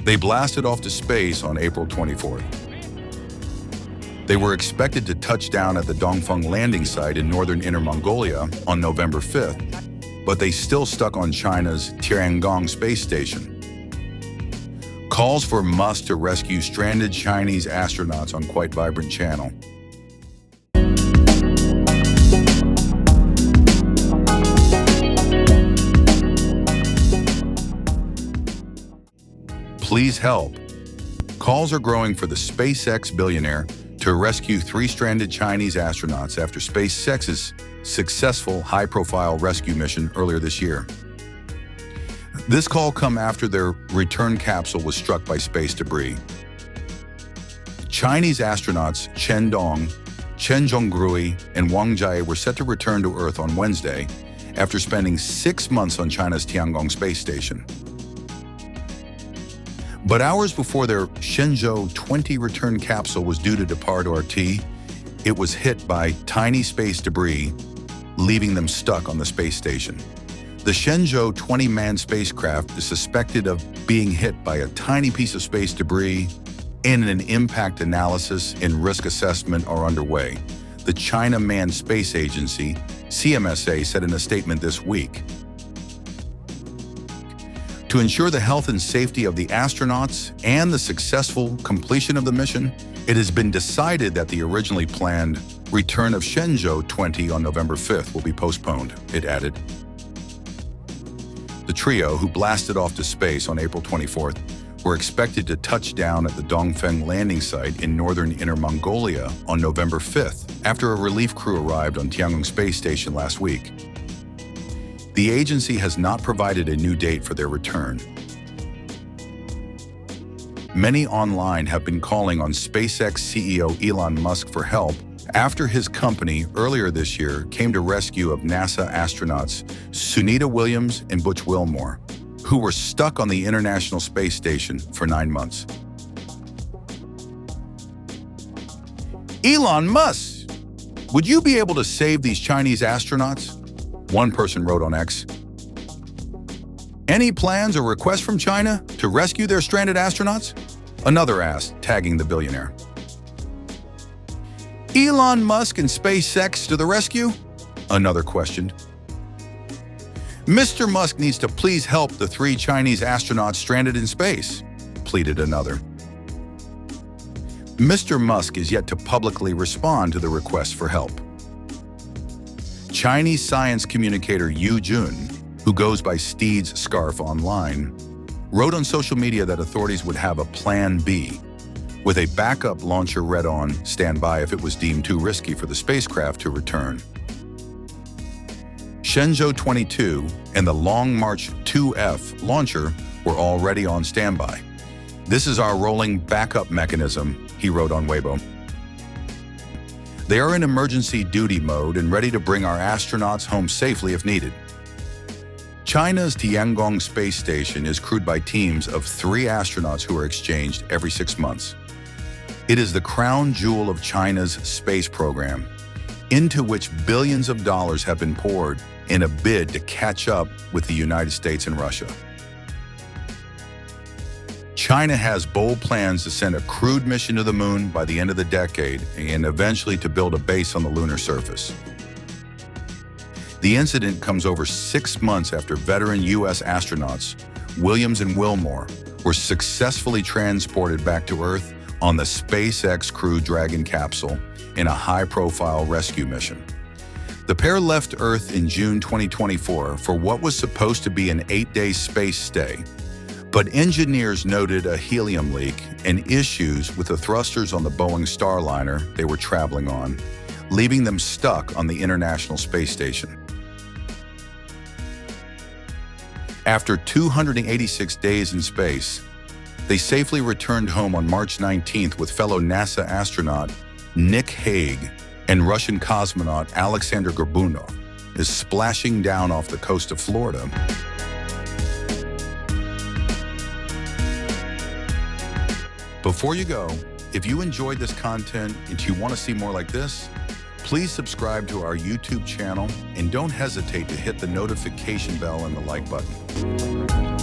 They blasted off to space on April 24th. They were expected to touch down at the Dongfeng landing site in northern Inner Mongolia on November 5th, but they still stuck on China's Tiangong space station. Calls for Musk to rescue stranded Chinese astronauts on quite vibrant channel. Please help. Calls are growing for the SpaceX billionaire to rescue 3 stranded Chinese astronauts after SpaceX's successful high-profile rescue mission earlier this year. This call come after their return capsule was struck by space debris. Chinese astronauts Chen Dong, Chen Zhongrui, and Wang Jie were set to return to Earth on Wednesday after spending 6 months on China's Tiangong space station. But hours before their Shenzhou 20 return capsule was due to departrt, it was hit by tiny space debris, leaving them stuck on the space station. The Shenzhou 20 manned spacecraft is suspected of being hit by a tiny piece of space debris, and an impact analysis and risk assessment are underway, the China Manned Space Agency, CMSA, said in a statement this week. To ensure the health and safety of the astronauts and the successful completion of the mission, it has been decided that the originally planned return of Shenzhou 20 on November 5th will be postponed, it added. The trio, who blasted off to space on April 24th, were expected to touch down at the Dongfeng landing site in northern Inner Mongolia on November 5th, after a relief crew arrived on Tiangong space station last week. The agency has not provided a new date for their return. Many online have been calling on SpaceX CEO Elon Musk for help after his company earlier this year came to rescue of NASA astronauts Sunita Williams and Butch Wilmore, who were stuck on the International Space Station for 9 months. Elon Musk, would you be able to save these Chinese astronauts? One person wrote on X. Any plans or requests from China to rescue their stranded astronauts? Another asked, tagging the billionaire. Elon Musk and SpaceX to the rescue? Another questioned. Mr. Musk needs to please help the 3 Chinese astronauts stranded in space, pleaded another. Mr. Musk is yet to publicly respond to the request for help. Chinese science communicator Yu Jun, who goes by Steed's Scarf online, wrote on social media that authorities would have a Plan B, with a backup launcher ready on standby if it was deemed too risky for the spacecraft to return. Shenzhou 22 and the Long March 2F launcher were already on standby. This is our rolling backup mechanism, he wrote on Weibo. They are in emergency duty mode and ready to bring our astronauts home safely if needed. China's Tiangong space station is crewed by teams of 3 astronauts who are exchanged every 6 months. It is the crown jewel of China's space program, into which billions of dollars have been poured in a bid to catch up with the United States and Russia. China has bold plans to send a crewed mission to the moon by the end of the decade and eventually to build a base on the lunar surface. The incident comes over 6 months after veteran U.S. astronauts Williams and Wilmore were successfully transported back to Earth on the SpaceX Crew Dragon capsule in a high-profile rescue mission. The pair left Earth in June 2024 for what was supposed to be an 8-day space stay, but engineers noted a helium leak and issues with the thrusters on the Boeing Starliner they were traveling on, leaving them stuck on the International Space Station. After 286 days in space, they safely returned home on March 19th with fellow NASA astronaut Nick Hague and Russian cosmonaut Alexander Gorbunov is splashing down off the coast of Florida. Before you go, if you enjoyed this content and you want to see more like this, please subscribe to our YouTube channel and don't hesitate to hit the notification bell and the like button.